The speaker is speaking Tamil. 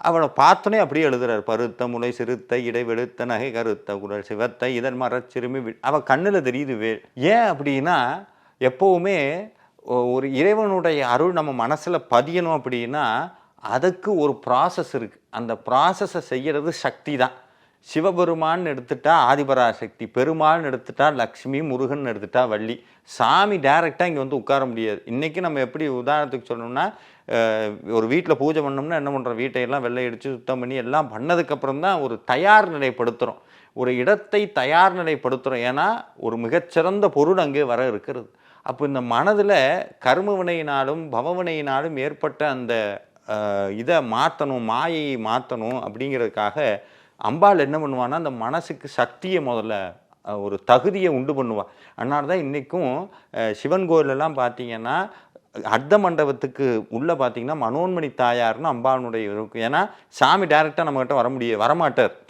அவளை பார்த்தோன்னே அப்படியே எழுதுறாரு. "பருத்த முலை சிறுத்த இடை வெளுத்த நகை கருத்த குரல் சிவத்த இதழ் மரச் சிறுமி" அவ கண்ணுல தெரியுது ஏன் அப்படின்னா, எப்பவுமே ஒரு இறைவனுடைய அருள் நம்ம மனசுல பதியணும் அப்படின்னா, அதுக்கு ஒரு ப்ராசஸ் இருக்கு. அந்த ப்ராசஸ செய்யறது சக்தி தான். சிவபெருமான்னு எடுத்துட்டா ஆதிபராசக்தி, பெருமாள்னு எடுத்துட்டா லக்ஷ்மி, முருகன் எடுத்துட்டா வள்ளி. சாமி டைரக்ட்டா இங்க வந்து உட்கார முடியாது. இன்னைக்கு நம்ம எப்படி உதாரணத்துக்கு சொல்லணும்னா, ஒரு வீட்ல பூஜை பண்ணோம்னா என்ன பண்றோம்? வீட்டையெல்லாம் வெள்ளை அடிச்சு சுத்தம் பண்ணி எல்லாம் பண்ணதுக்கப்புறம் தான் ஒரு தயார் நிலைப்படுத்துறோம். ஒரு இடத்தை தயார் நிலைப்படுத்துறோம். ஏன்னா, ஒரு மிகச்சிறந்த பொருள் அங்கே வர இருக்கிறது. அப்போ இந்த மனதுல கர்ம வினையினாலும், பவவினையினாலும் ஏற்பட்ட அந்த இத மாத்தணும், மாயையை மாத்தணும் அப்படிங்கிறதுக்காக அம்பாள் என்ன பண்ணுவான்னா, அந்த மனசுக்கு சக்திய முதல்ல ஒரு தகுதிய உண்டு பண்ணுவா. அதனால தான் இன்னைக்கும் சிவன் கோயிலெல்லாம் பார்த்தீங்கன்னா, அர்த்த மண்டபத்துக்கு உள்ள பார்த்தீங்கன்னா, மனோன்மணி தாயார்ன்னு அம்பாளுடைய இருக்கும். ஏன்னா, சாமி டைரக்ட்டா நம்மகிட்ட வரமாட்டார்.